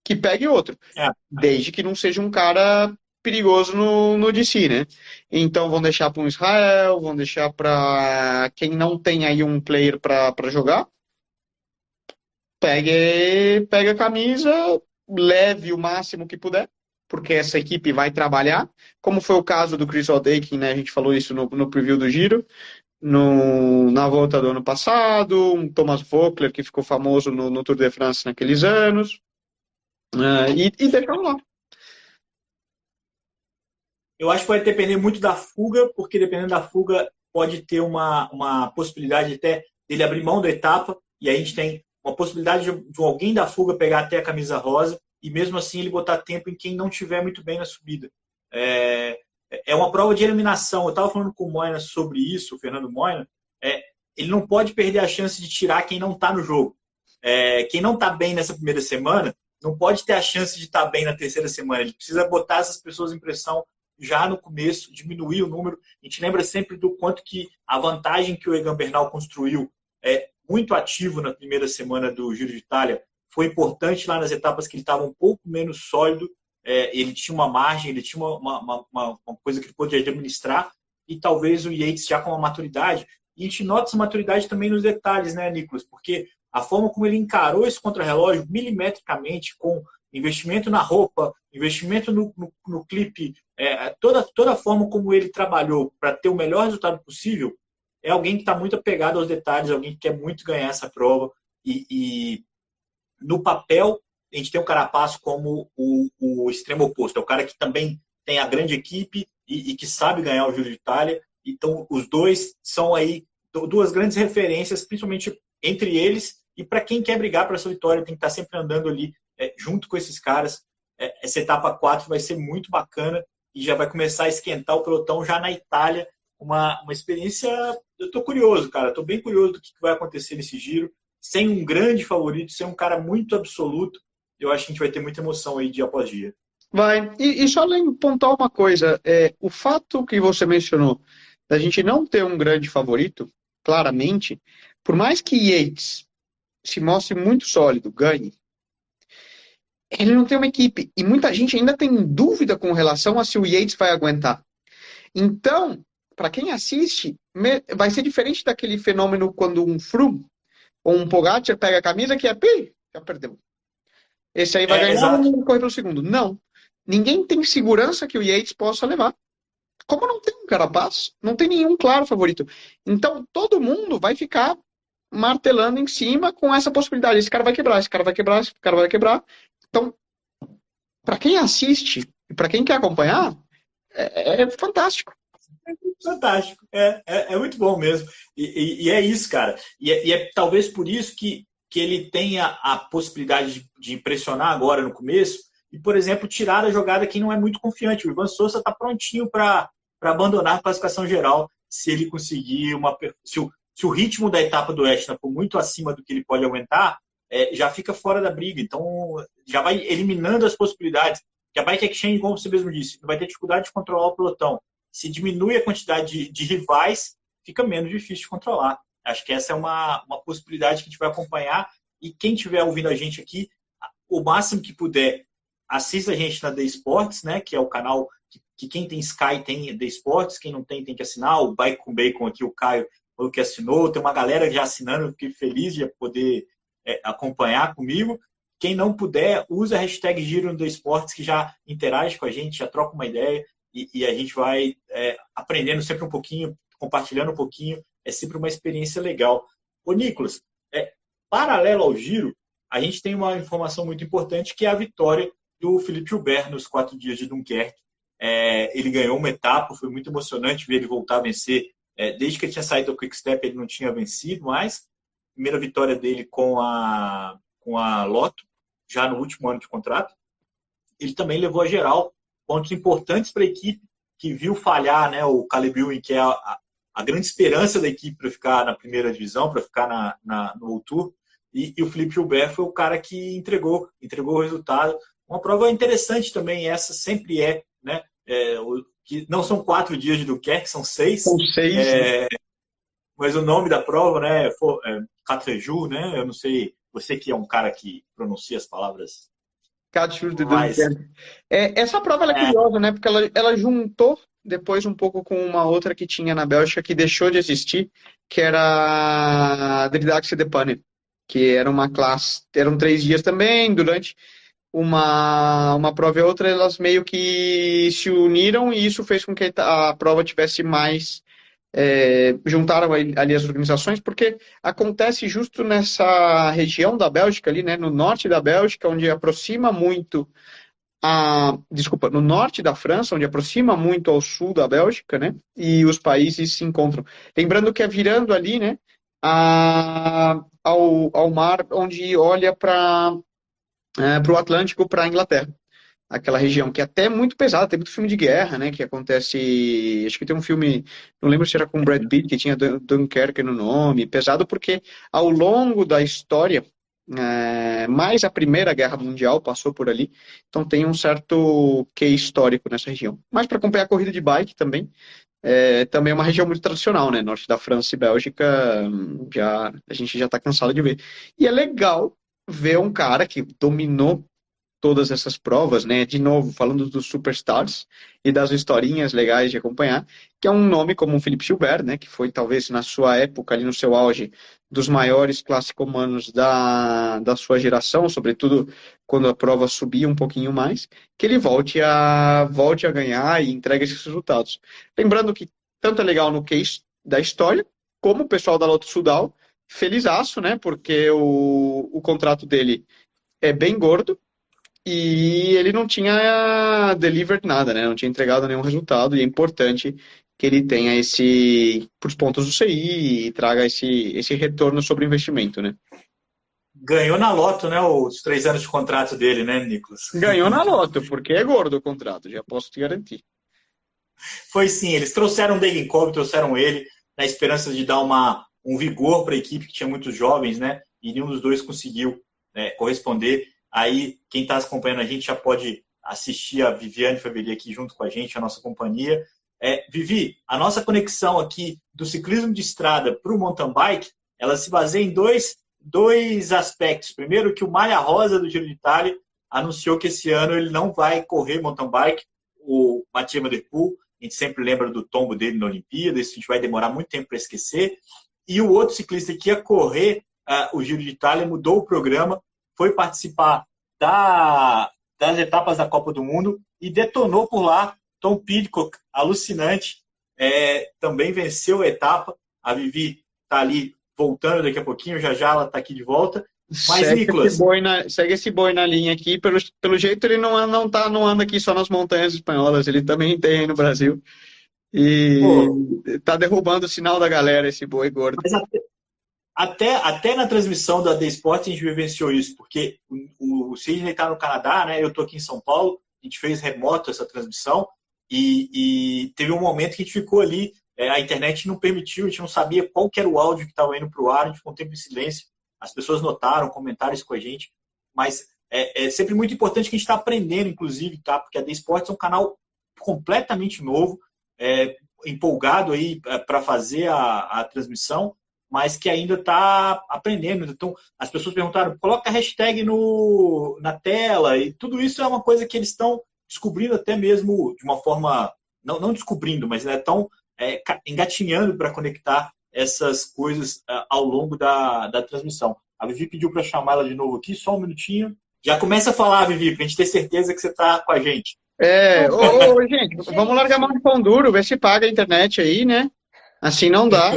Que pegue outro. É, Desde que não seja um cara perigoso no DC, né? Então vão deixar para um Israel, vão deixar para quem não tem aí um player para jogar. Pegue a camisa, leve o máximo que puder, porque essa equipe vai trabalhar, como foi o caso do Chris O'Dakin, né? A gente falou isso no preview do Giro, na volta do ano passado, um Thomas Voeckler, que ficou famoso no Tour de France naqueles anos, e deixaram lá. eu acho que vai depender muito da fuga, porque dependendo da fuga, pode ter uma possibilidade até dele abrir mão da etapa, e aí a gente tem uma possibilidade de alguém da fuga pegar até a camisa rosa, e mesmo assim ele botar tempo em quem não tiver muito bem na subida. É, é uma prova de eliminação. Eu estava falando com o Moina sobre isso, o Fernando Moina. Ele não pode perder a chance de tirar quem não está no jogo. Quem não está bem nessa primeira semana não pode ter a chance de estar bem na terceira semana. Ele precisa botar essas pessoas em pressão já no começo, diminuir o número. A gente lembra sempre do quanto que a vantagem que o Egan Bernal construiu muito ativo na primeira semana do Giro de Itália. Foi importante lá nas etapas que ele estava um pouco menos sólido. Ele tinha uma margem, ele tinha uma coisa que ele podia administrar. E talvez o Yates já com uma maturidade. E a gente nota essa maturidade também nos detalhes, né, Nicolas? Porque a forma como ele encarou esse contrarrelógio milimetricamente, com investimento na roupa, investimento no clipe, toda a forma como ele trabalhou para ter o melhor resultado possível, é alguém que está muito apegado aos detalhes, alguém que quer muito ganhar essa prova. E no papel, a gente tem o Carapaz como o extremo oposto. É o cara que também tem a grande equipe e que sabe ganhar o Giro de Itália. Então, os dois são aí duas grandes referências, principalmente entre eles. E para quem quer brigar para essa vitória, tem que estar sempre andando ali junto com esses caras. Essa etapa 4 vai ser muito bacana e já vai começar a esquentar o pelotão já na Itália. Uma experiência... Eu estou curioso, cara. Estou bem curioso do que vai acontecer nesse Giro. Sem um grande favorito, sem um cara muito absoluto, eu acho que a gente vai ter muita emoção aí dia após dia. Vai. E só pontuar uma coisa, o fato que você mencionou da gente não ter um grande favorito, claramente, por mais que Yates se mostre muito sólido, ganhe, ele não tem uma equipe. E muita gente ainda tem dúvida com relação a se o Yates vai aguentar. Então, para quem assiste, vai ser diferente daquele fenômeno quando um Froome ou um Pogacar pega a camisa que é, já perdeu. Esse aí vai ganhar Exato. e correr pelo segundo. Não. Ninguém tem segurança que o Yates possa levar. Como não tem um Carapaz, não tem nenhum claro favorito. Então, todo mundo vai ficar martelando em cima com essa possibilidade. Esse cara vai quebrar, esse cara vai quebrar, esse cara vai quebrar. Então, para quem assiste e para quem quer acompanhar, é fantástico. Fantástico. É muito bom mesmo. E é isso, cara. E é talvez por isso que ele tenha a possibilidade de impressionar agora no começo e, por exemplo, tirar a jogada quem não é muito confiante. O Ivan Souza está prontinho para abandonar a classificação geral se ele conseguir uma. Se o ritmo da etapa do Etna for muito acima do que ele pode aguentar, já fica fora da briga. Então, já vai eliminando as possibilidades. Que a Bike Exchange, como você mesmo disse, vai ter dificuldade de controlar o pelotão. Se diminui a quantidade de rivais, fica menos difícil de controlar. Acho que essa é uma possibilidade que a gente vai acompanhar. E quem estiver ouvindo a gente aqui, o máximo que puder, assista a gente na The Sports, né, que é o canal que quem tem Sky tem The Sports, quem não tem que assinar. O Bike com Bacon aqui, o Caio, o que assinou. Tem uma galera já assinando, eu fiquei feliz de poder acompanhar comigo. Quem não puder, usa a hashtag Giro no The Sports, que já interage com a gente, já troca uma ideia. E a gente vai aprendendo sempre um pouquinho, compartilhando um pouquinho. É sempre uma experiência legal. Ô, Nicolas, paralelo ao Giro, a gente tem uma informação muito importante, que é a vitória do Philippe Gilbert nos 4 dias de Dunkerque. Ele ganhou uma etapa, foi muito emocionante ver ele voltar a vencer. Desde que ele tinha saído do Quick Step, ele não tinha vencido mais. Primeira vitória dele com a Lotto, já no último ano de contrato. Ele também levou a geral pontos importantes para a equipe, que viu falhar, né, o Caleb Ewan, que é a grande esperança da equipe para ficar na primeira divisão, para ficar no World Tour. E o Philippe Gilbert foi o cara que entregou o resultado. Uma prova interessante também, essa sempre né? Que não são 4 dias de Dunkerque, são 6. São 6. Mas o nome da prova, né, Quatre Jours, né? Eu não sei, você que é um cara que pronuncia as palavras. Mas essa prova ela é curiosa, né? Porque ela juntou depois um pouco com uma outra que tinha na Bélgica que deixou de existir, que era a Dridaxe de Pane, que era uma classe, eram 3 dias também, durante uma prova e outra, elas meio que se uniram e isso fez com que a prova tivesse mais. Juntaram ali as organizações, porque acontece justo nessa região da Bélgica, ali, né, no norte da Bélgica, onde aproxima muito no norte da França, onde aproxima muito ao sul da Bélgica, né, e os países se encontram. Lembrando que é virando ali, né, ao mar, onde olha para o Atlântico, para a Inglaterra. Aquela região, que é até muito pesada, tem muito filme de guerra, né, que acontece, acho que tem um filme, não lembro se era com Brad Pitt, que tinha Dunkerque no nome, pesado porque ao longo da história, mais a Primeira Guerra Mundial passou por ali, então tem um certo quê histórico nessa região. Mas para acompanhar a corrida de bike também, também é uma região muito tradicional, né, norte da França e Bélgica, a gente já está cansado de ver. E é legal ver um cara que dominou todas essas provas, né? De novo, falando dos superstars e das historinhas legais de acompanhar, que é um nome como o Philippe Gilbert, né? Que foi talvez na sua época, ali no seu auge, dos maiores classicomanos da sua geração, sobretudo quando a prova subia um pouquinho mais, que ele volte a ganhar e entregue esses resultados. Lembrando que tanto é legal no case da história, como o pessoal da Lotto Soudal, felizaço, né? Porque o contrato dele é bem gordo, e ele não tinha delivered nada, né? Não tinha entregado nenhum resultado. E é importante que ele tenha os pontos do CI e traga esse retorno sobre o investimento, né? Ganhou na Lotto, né? Os 3 anos de contrato dele, né, Nicolas? Ganhou na Lotto, porque é gordo o contrato, já posso te garantir. Foi sim, eles trouxeram o Degenkolb, trouxeram ele, na esperança de dar um vigor para a equipe, que tinha muitos jovens, né? E nenhum dos dois conseguiu corresponder. Aí, quem está acompanhando a gente já pode assistir a Viviane Fabeli aqui junto com a gente, a nossa companhia. Vivi, a nossa conexão aqui do ciclismo de estrada para o mountain bike, ela se baseia em dois aspectos. Primeiro, que o Malha Rosa do Giro de Itália anunciou que esse ano ele não vai correr mountain bike, o Mathieu Van Der Poel. a gente sempre lembra do tombo dele na Olimpíada, isso a gente vai demorar muito tempo para esquecer. E o outro ciclista que ia correr o Giro de Itália mudou o programa, foi participar das etapas da Copa do Mundo e detonou por lá. Tom Pidcock, alucinante, também venceu a etapa. A Vivi está ali voltando daqui a pouquinho, já já ela está aqui de volta. Mas, Nicolas... Segue esse boi na linha aqui. Pelo jeito, ele não anda aqui só nas montanhas espanholas, ele também tem aí no Brasil. E tá derrubando o sinal da galera, esse boi gordo. Mas até na transmissão da The Sport a gente vivenciou isso, porque o Sidney está no Canadá, né? Eu estou aqui em São Paulo, a gente fez remoto essa transmissão e teve um momento que a gente ficou ali, a internet não permitiu, a gente não sabia qual que era o áudio que estava indo para o ar, a gente ficou um tempo em silêncio, as pessoas notaram, comentaram isso com a gente, mas é sempre muito importante que a gente está aprendendo, inclusive, tá? Porque a The Sport é um canal completamente novo, empolgado aí para fazer a transmissão, mas que ainda está aprendendo. Então, as pessoas perguntaram, coloca a hashtag na tela, e tudo isso é uma coisa que eles estão descobrindo até mesmo de uma forma, não descobrindo, mas estão engatinhando para conectar essas coisas ao longo da transmissão. A Vivi pediu para chamá-la de novo aqui, só um minutinho. Já começa a falar, Vivi, para a gente ter certeza que você está com a gente. Gente, vamos largar a mão de pão duro, ver se paga a internet aí, né? Assim não dá.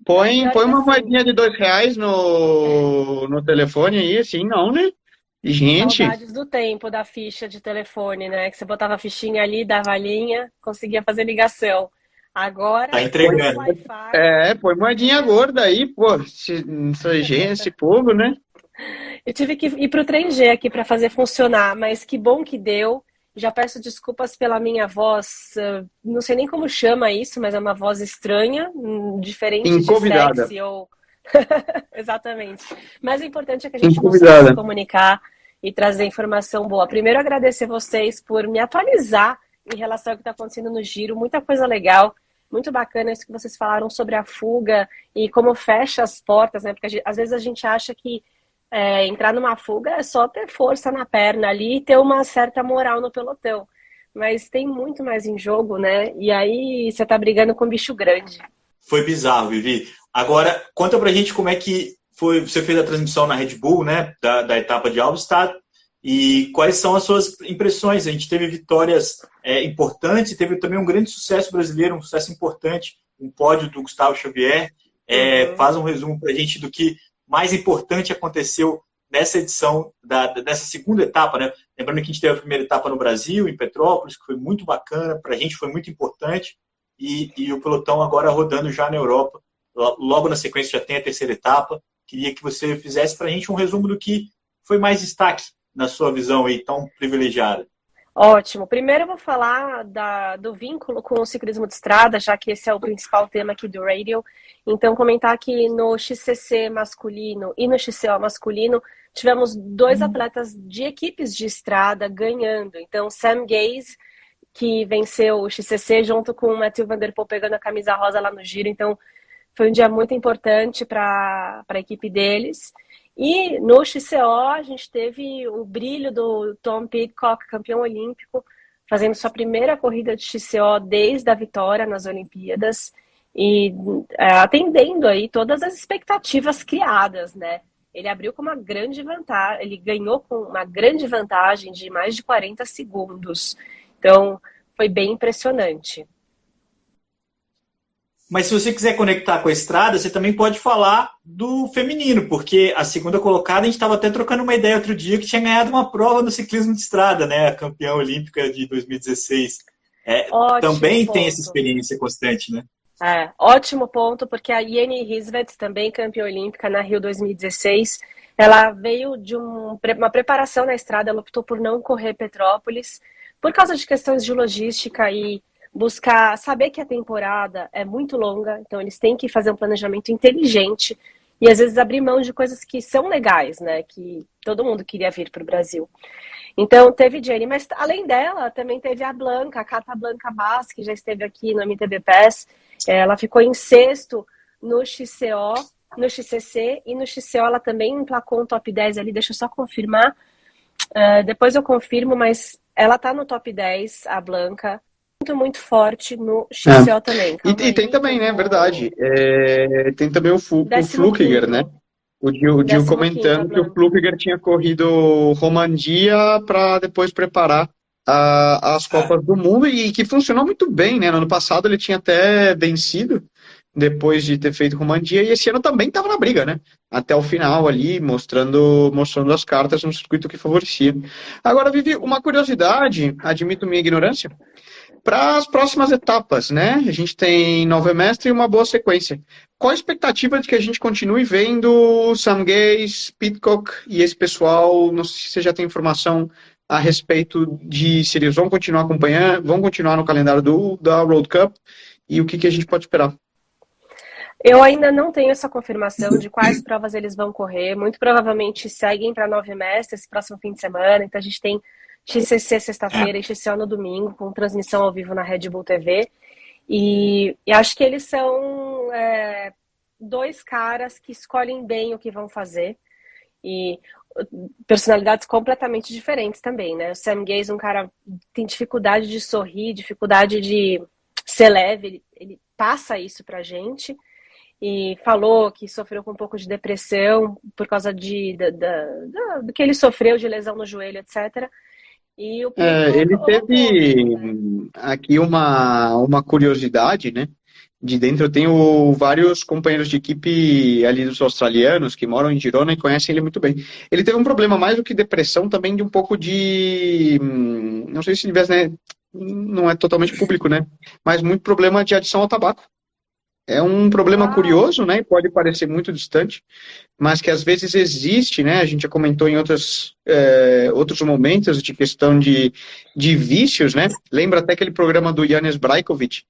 Põe uma moedinha de R$2 no telefone aí, assim não, né? Gente. Saudades do tempo da ficha de telefone, né? Que você botava a fichinha ali, dava a linha, conseguia fazer ligação. Agora, tá entregando. Põe moedinha gorda aí, pô, esse povo, né? Eu tive que ir pro 3G aqui para fazer funcionar, mas que bom que deu. Já peço desculpas pela minha voz, não sei nem como chama isso, mas é uma voz estranha, diferente de sexy ou... Exatamente. Mas o importante é que a gente consiga se comunicar e trazer informação boa. Primeiro, agradecer vocês por me atualizar em relação ao que está acontecendo no Giro. Muita coisa legal, muito bacana isso que vocês falaram sobre a fuga e como fecha as portas, né? Porque às vezes a gente acha que entrar numa fuga é só ter força na perna ali e ter uma certa moral no pelotão. Mas tem muito mais em jogo, né? E aí você tá brigando com um bicho grande. Foi bizarro, Vivi. Agora, conta pra gente como é que foi. Você fez a transmissão na Red Bull, né? Da etapa de Albstadt. E quais são as suas impressões? A gente teve vitórias importantes, teve também um grande sucesso brasileiro, um sucesso importante, um pódio do Gustavo Xavier. Faz um resumo pra gente do que mais importante aconteceu nessa edição, dessa segunda etapa, né? Lembrando que a gente teve a primeira etapa no Brasil, em Petrópolis, que foi muito bacana, para a gente foi muito importante, e o pelotão agora rodando já na Europa. Logo na sequência já tem a terceira etapa. Queria que você fizesse para a gente um resumo do que foi mais destaque na sua visão aí, tão privilegiada. Ótimo. Primeiro eu vou falar do vínculo com o ciclismo de estrada, já que esse é o principal tema aqui do Radio. Então, comentar que no XCC masculino e no XCO masculino, tivemos 2 atletas de equipes de estrada ganhando. Então, Sam Gaze, que venceu o XCC, junto com o Mathieu Van Der Poel pegando a camisa rosa lá no Giro. Então, foi um dia muito importante para a equipe deles. E no XCO a gente teve o brilho do Tom Pidcock, campeão olímpico, fazendo sua primeira corrida de XCO desde a vitória nas Olimpíadas e atendendo aí todas as expectativas criadas, né? Ele abriu com uma grande vantagem, ele ganhou com uma grande vantagem de mais de 40 segundos. Então, foi bem impressionante. Mas se você quiser conectar com a estrada, você também pode falar do feminino, porque a segunda colocada, a gente estava até trocando uma ideia outro dia, que tinha ganhado uma prova no ciclismo de estrada, né? A campeã olímpica de 2016. Também tem essa experiência constante, né? Ótimo ponto, porque a Jenny Rissveds, também campeã olímpica na Rio 2016, ela veio de uma preparação na estrada, ela optou por não correr Petrópolis, por causa de questões de logística e buscar saber que a temporada é muito longa, então eles têm que fazer um planejamento inteligente e às vezes abrir mão de coisas que são legais, né? Que todo mundo queria vir para o Brasil. Então teve Jenny, mas além dela também teve a Blanca, a Cata Blanca Vaz, que já esteve aqui no MTB Pass. Ela ficou em 6º no XCO, no XCC e no XCO ela também emplacou um top 10 ali, deixa eu só confirmar. Depois eu confirmo, mas ela tá no top 10, a Blanca. muito forte no XCO também. E tem também, né? Verdade. Tem também o Flukiger, né? O Gil comentando que o Flukiger tinha corrido Romandia para depois preparar as Copas do Mundo e que funcionou muito bem, né? No ano passado ele tinha até vencido depois de ter feito Romandia e esse ano também estava na briga, né? Até o final ali, mostrando as cartas no circuito que favorecia. Agora, Vivi, uma curiosidade, admito minha ignorância, para as próximas etapas, né? A gente tem Nove Mestre e uma boa sequência. Qual a expectativa de que a gente continue vendo Sam Gaze, Pidcock e esse pessoal? Não sei se você já tem informação a respeito de se eles vão continuar acompanhando, vão continuar no calendário da World Cup e o que a gente pode esperar. Eu ainda não tenho essa confirmação de quais provas eles vão correr. Muito provavelmente seguem para Nove Mestre esse próximo fim de semana. Então a gente tem XCC sexta-feira e XCO no domingo, com transmissão ao vivo na Red Bull TV. E acho que eles são dois caras que escolhem bem o que vão fazer. E personalidades completamente diferentes também, né? O Sam Gaze, um cara tem dificuldade de sorrir, dificuldade de ser leve. Ele passa isso pra gente. E falou que sofreu com um pouco de depressão por causa do que ele sofreu de lesão no joelho, etc. E ele teve aqui uma curiosidade, né? De dentro eu tenho vários companheiros de equipe ali dos australianos que moram em Girona e conhecem ele muito bem. Ele teve um problema mais do que depressão, também de um pouco de... Não sei se tivesse, né? Não é totalmente público, né? Mas muito problema de adição ao tabaco. É um problema curioso, né? Pode parecer muito distante, mas que às vezes existe, né? A gente já comentou em outros momentos de questão de vícios, né? Lembra até aquele programa do Janis Brajkovic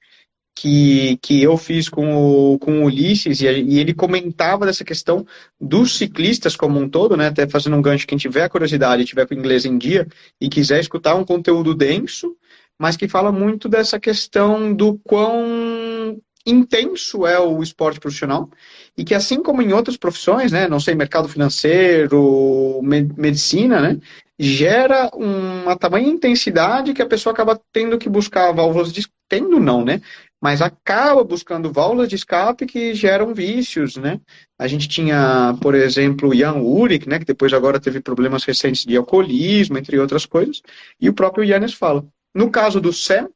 que eu fiz com o Ulisses e ele comentava dessa questão dos ciclistas como um todo, né? Até fazendo um gancho, quem tiver a curiosidade, tiver com o inglês em dia e quiser escutar um conteúdo denso, mas que fala muito dessa questão do quão intenso é o esporte profissional e que assim como em outras profissões, né, não sei, mercado financeiro, medicina, né, gera uma tamanha intensidade que a pessoa acaba tendo que buscar válvulas de tendo não, né, mas acaba buscando válvulas de escape que geram vícios, né. A gente tinha, por exemplo, o Jan Urik, né, que depois agora teve problemas recentes de alcoolismo, entre outras coisas, e o próprio Yannis fala. No caso do Sam,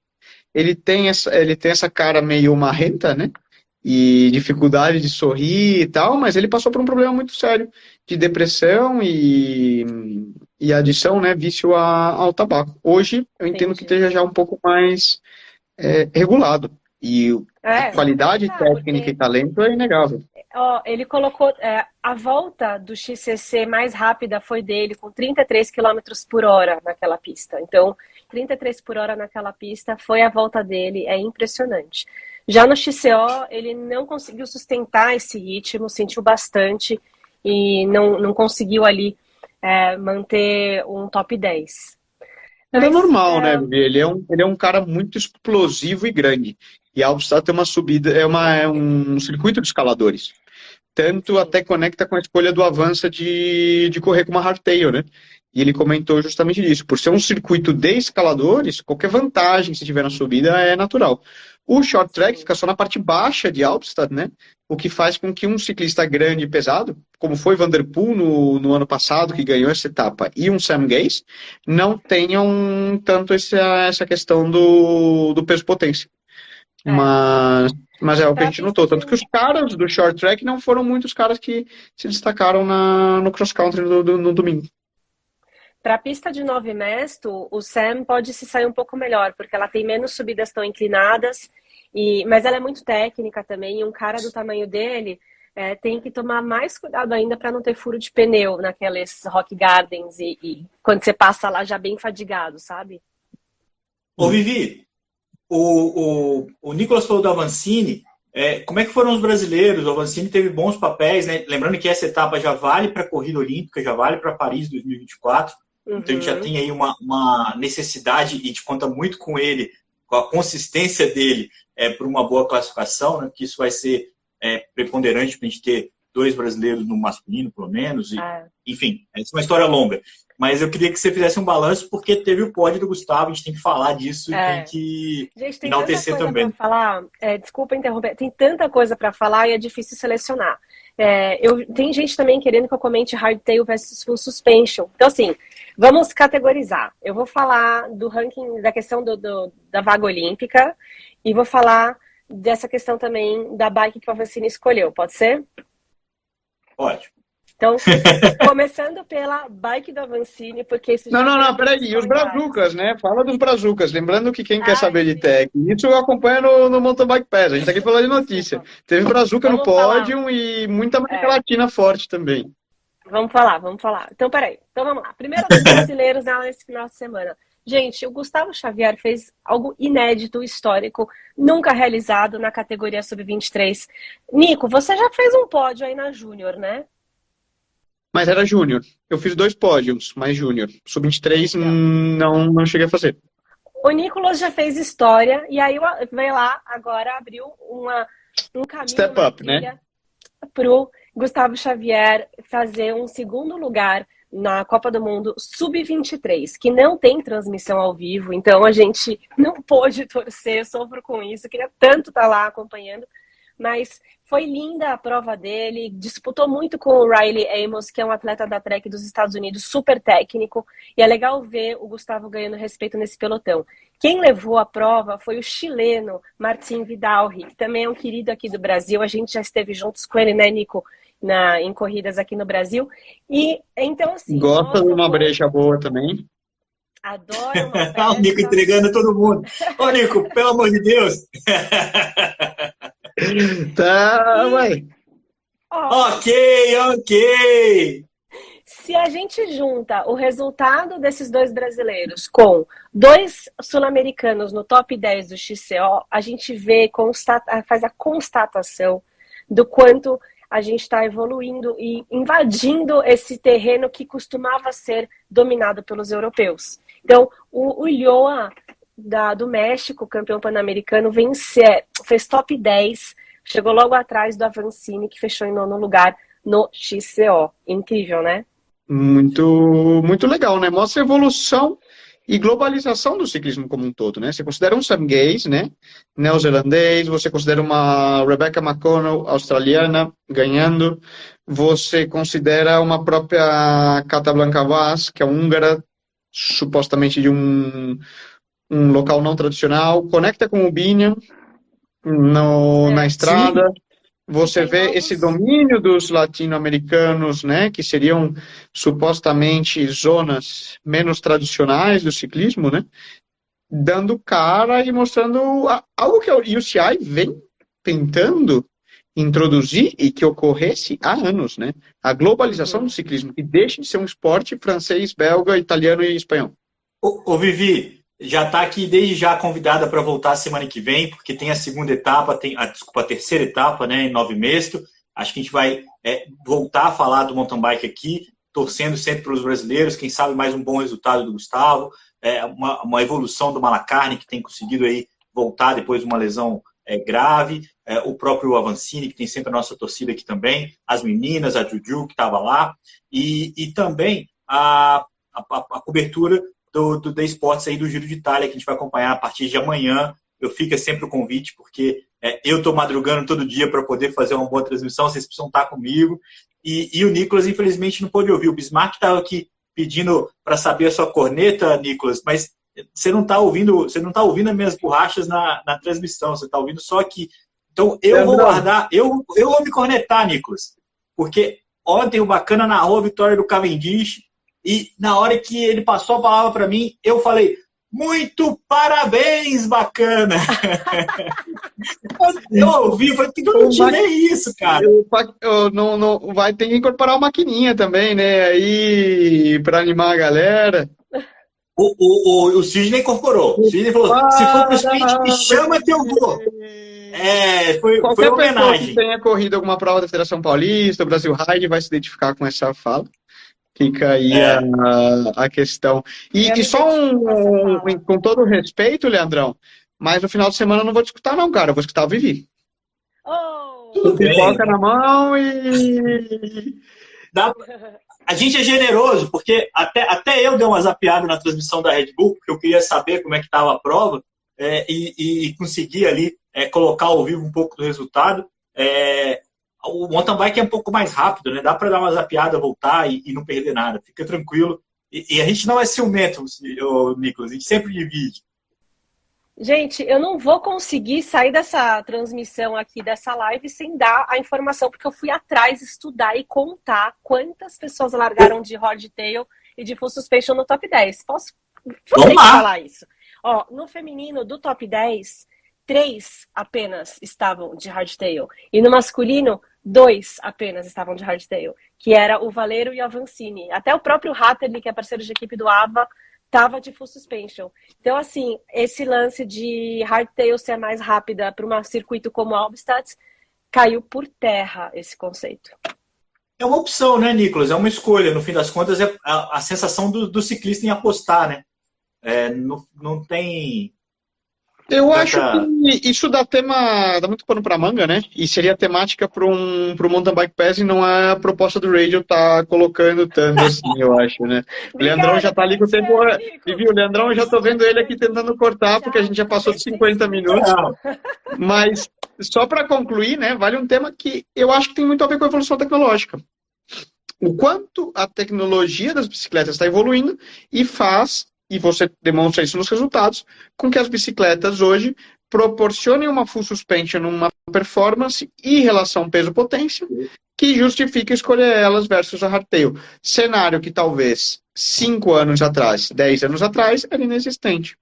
ele tem essa cara meio marrenta, né? E dificuldade de sorrir e tal, mas ele passou por um problema muito sério de depressão e adição, né? Vício ao tabaco. Hoje, eu entendo que esteja já um pouco mais regulado. E a qualidade técnica e talento é inegável. Ele colocou a volta do XCC mais rápida foi dele, com 33 km por hora naquela pista. Então, 33 por hora naquela pista foi a volta dele, é impressionante. Já no XCO, ele não conseguiu sustentar esse ritmo, sentiu bastante e não conseguiu ali manter um top 10. É normal, né, Vivi? Ele é um cara muito explosivo e grande. E a Albstadt tem uma subida, é um circuito de escaladores. Tanto até conecta com a escolha do Avança de correr com uma hardtail, né? E ele comentou justamente isso. Por ser um circuito de escaladores, qualquer vantagem que se tiver na subida é natural. O short track fica só na parte baixa de Albstadt, né? O que faz com que um ciclista grande e pesado, como foi Van der Poel no ano passado, que ganhou essa etapa, e um Sam Gaze, não tenham tanto essa questão do peso-potência. Mas é o que a gente notou. Tanto que os caras do short track não foram muitos caras que se destacaram no cross-country no domingo. Para a pista de Nove Mesto, o Sam pode se sair um pouco melhor, porque ela tem menos subidas tão inclinadas, mas ela é muito técnica também, e um cara do tamanho dele tem que tomar mais cuidado ainda para não ter furo de pneu naqueles Rock Gardens e quando você passa lá já bem fadigado, sabe? Ô Vivi, o Nicolas falou do Avancini. Como é que foram os brasileiros? O Avancini teve bons papéis, né? Lembrando que essa etapa já vale para a corrida olímpica, já vale para Paris 2024. Então a gente já tem aí uma necessidade, e te conta muito com ele, com a consistência dele para uma boa classificação, né? Que isso vai ser preponderante para a gente ter 2 brasileiros no masculino, pelo menos. Enfim, essa é uma história longa. Mas eu queria que você fizesse um balanço, porque teve o pódio do Gustavo, a gente tem que falar disso e tem que Gente, tem enaltecer tanta coisa também. para falar. Desculpa interromper, tem tanta coisa para falar e é difícil selecionar. Tem gente também querendo que eu comente hardtail versus full suspension. Então, assim, vamos categorizar. Eu vou falar do ranking, da questão da vaga olímpica e vou falar dessa questão também da bike que o Avancini escolheu. Pode ser? Ótimo. Então, começando pela bike do Avancini, porque isso já... Não, peraí. E os brazucas, né? Fala dos brazucas. Lembrando que quem quer saber de tech, isso eu acompanho no Mountain Bike Pass. A gente tá aqui falando de notícia. Teve brazuca no pódio e muita América Latina forte também. Vamos falar. Então, peraí. Então, vamos lá. Primeiro dos brasileiros nesse final de semana. Gente, o Gustavo Xavier fez algo inédito, histórico, nunca realizado na categoria sub-23. Nico, você já fez um pódio aí na Júnior, né? Mas era júnior. Eu fiz 2 pódios, mas júnior. Sub-23 não cheguei a fazer. O Nicolas já fez história e aí veio lá, agora abriu um caminho, Step up, né? Pro Gustavo Xavier fazer um segundo lugar na Copa do Mundo Sub-23, que não tem transmissão ao vivo, então a gente não pôde torcer, sofro com isso, queria tanto estar lá acompanhando, mas foi linda a prova dele, disputou muito com o Riley Amos, que é um atleta da Trek dos Estados Unidos, super técnico, e é legal ver o Gustavo ganhando respeito nesse pelotão. Quem levou a prova foi o chileno Martín Vidalri, que também é um querido aqui do Brasil, a gente já esteve juntos com ele, né, Nico, em corridas aqui no Brasil, e então assim... Gosta de uma brecha boa também. Adoro uma festa. O Nico entregando todo mundo. Ô, Nico, pelo amor de Deus. Tá, vai. Ok. Se a gente junta o resultado desses 2 brasileiros com 2 sul-americanos no top 10 do XCO, a gente faz a constatação do quanto a gente está evoluindo e invadindo esse terreno que costumava ser dominado pelos europeus. Então, o Ulloa do México, campeão pan-americano, fez top 10, chegou logo atrás do Avancini, que fechou em 9º lugar no XCO. Incrível, né? Muito, muito legal, né? Mostra a evolução e globalização do ciclismo como um todo, né? Você considera um Sam Gaze, né? Neozelandês, você considera uma Rebecca McConnell, australiana, ganhando, você considera uma própria Cata Blanca Vaz, que é húngara, supostamente de um local não tradicional, conecta com o Binion na estrada. Sim. Você vê esse domínio dos latino-americanos, né, que seriam supostamente zonas menos tradicionais do ciclismo, né, dando cara e mostrando algo que a UCI vem tentando introduzir e que ocorresse há anos, né, a globalização do ciclismo, que deixe de ser um esporte francês, belga, italiano e espanhol. Ô Vivi, já está aqui desde já convidada para voltar semana que vem, porque tem a segunda etapa, a terceira etapa, né, em Nove Mesto. Acho que a gente vai voltar a falar do mountain bike aqui, torcendo sempre para os brasileiros, quem sabe mais um bom resultado do Gustavo, uma evolução do Malacarne, que tem conseguido aí voltar depois de uma lesão grave, o próprio Avancini, que tem sempre a nossa torcida aqui também, as meninas, a Juju, que estava lá, e também a cobertura do The Sports aí do Giro de Itália, que a gente vai acompanhar a partir de amanhã. Eu fico sempre o convite, porque eu estou madrugando todo dia para poder fazer uma boa transmissão, vocês precisam estar comigo. E o Nicolas, infelizmente, não pôde ouvir. O Bismarck estava aqui pedindo para saber a sua corneta, Nicolas, mas você não está ouvindo as minhas borrachas na transmissão, você está ouvindo só aqui. Então, eu vou guardar, eu vou me cornetar, Nicolas, porque ontem o Bacana narrou a vitória do Cavendish, e na hora que ele passou a palavra para mim, eu falei, muito parabéns, Bacana! Eu ouvi, falei, que eu não tirei isso, cara. Não, vai ter que incorporar uma maquininha também, né? Aí, para animar a galera. O Sidney incorporou. O Sidney falou, se for pro sprint, me chama que eu vou. Foi homenagem. Que tenha corrido alguma prova da Federação Paulista, o Brasil Ride vai se identificar com essa fala. Fica aí a questão. E só com todo respeito, Leandrão, mas no final de semana eu não vou te escutar não, cara. Eu vou escutar o Vivi. Pipoca na mão e... A gente é generoso, porque até eu dei uma zapeada na transmissão da Red Bull, porque eu queria saber como é que estava a prova, e consegui ali colocar ao vivo um pouco do resultado. O mountain bike é um pouco mais rápido, né? Dá para dar uma zapeada, voltar e não perder nada. Fica tranquilo. E a gente não é ciumento, Nicolas, a gente sempre divide. Gente, eu não vou conseguir sair dessa transmissão aqui, dessa live, sem dar a informação, porque eu fui atrás estudar e contar quantas pessoas largaram de hardtail e de full suspension no top 10. Posso falar isso? Ó, no feminino, do top 10, 3 apenas estavam de hardtail. E no masculino, 2 apenas estavam de hardtail, que era o Valero e o Avancini. Até o próprio Hatterley, que é parceiro de equipe do AVA, estava de full suspension. Então, assim, esse lance de hardtail ser mais rápida para um circuito como a Albstadt, caiu por terra esse conceito. É uma opção, né, Nicolas? É uma escolha. No fim das contas, é a sensação do ciclista em apostar, né? Não tem... Eu acho que isso dá muito pano pra manga, né? E seria temática para pro Mountain Bike Pass e não é a proposta do Radio tá colocando tanto assim, eu acho, né? O Leandrão já tá ali com o tempo. Viu, o Leandrão, eu já tô vendo ele aqui tentando cortar, porque a gente já passou de 50 minutos. Mas, só para concluir, né? Vale um tema que eu acho que tem muito a ver com a evolução tecnológica. O quanto a tecnologia das bicicletas está evoluindo e você demonstra isso nos resultados, com que as bicicletas hoje proporcionem uma full suspension, uma performance e relação peso-potência que justifica escolher elas versus a hardtail. Cenário que talvez 5 anos atrás, 10 anos atrás, era inexistente.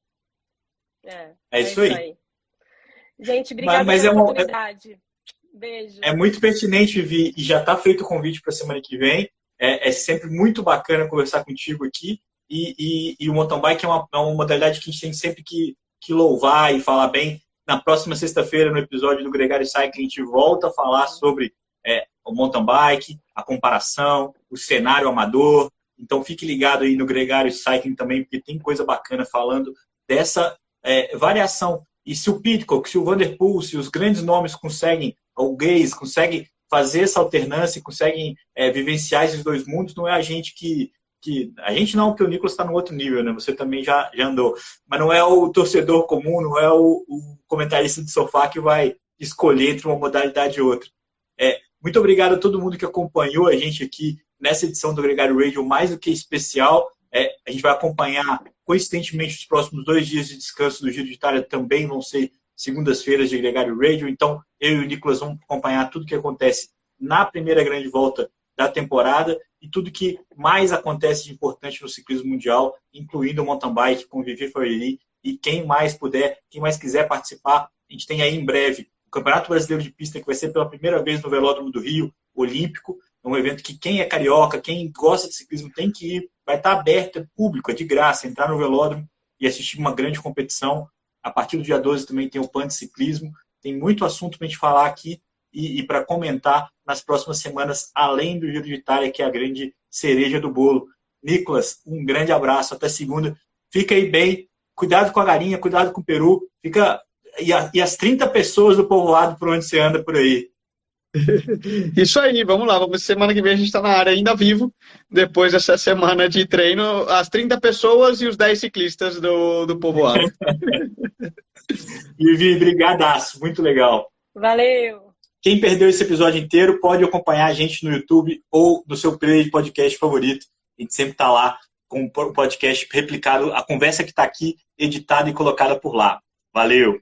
É isso aí. Gente, obrigada pela oportunidade. Beijo. É muito pertinente, Vi, e já está feito o convite para a semana que vem. É sempre muito bacana conversar contigo aqui. E o mountain bike é uma modalidade que a gente tem sempre que louvar e falar bem. Na próxima sexta-feira, no episódio do Gregário Cycling, a gente volta a falar sobre o mountain bike, a comparação, o cenário amador. Então, fique ligado aí no Gregário Cycling também, porque tem coisa bacana falando dessa variação. E se o Pidcock, se o Van der Poel, se os grandes nomes conseguem, o Gaze, conseguem fazer essa alternância, conseguem vivenciar esses dois mundos, não é a gente a gente não, porque o Nicolas está no outro nível, né? Você também já andou. Mas não é o torcedor comum, não é o comentarista de sofá que vai escolher entre uma modalidade e outra. Muito obrigado a todo mundo que acompanhou a gente aqui nessa edição do Gregário Radio, mais do que especial. A gente vai acompanhar, coincidentemente, os próximos 2 dias de descanso do Giro de Itália também vão ser segundas-feiras de Gregário Radio. Então, eu e o Nicolas vamos acompanhar tudo que acontece na primeira grande volta da temporada e tudo que mais acontece de importante no ciclismo mundial, incluindo o mountain bike com o Vivi Faurery. E quem mais puder, quem mais quiser participar, a gente tem aí em breve o Campeonato Brasileiro de Pista, que vai ser pela primeira vez no Velódromo do Rio, olímpico. É um evento que quem é carioca, quem gosta de ciclismo tem que ir. Vai estar aberto, é público, é de graça, entrar no velódromo e assistir uma grande competição. A partir do dia 12 também tem o PAN de Ciclismo. Tem muito assunto para a gente falar aqui e para comentar nas próximas semanas, além do Giro de Itália, que é a grande cereja do bolo. Nicolas, um grande abraço, até segunda. Fica aí bem, cuidado com a galinha, cuidado com o peru. E as 30 pessoas do povoado por onde você anda por aí. Isso aí, vamos lá. Semana que vem a gente está na área ainda vivo. Depois dessa semana de treino, as 30 pessoas e os 10 ciclistas do povoado. Vivi, brigadaço, muito legal. Valeu! Quem perdeu esse episódio inteiro pode acompanhar a gente no YouTube ou no seu player de podcast favorito. A gente sempre está lá com o podcast replicado, a conversa que está aqui, editada e colocada por lá. Valeu!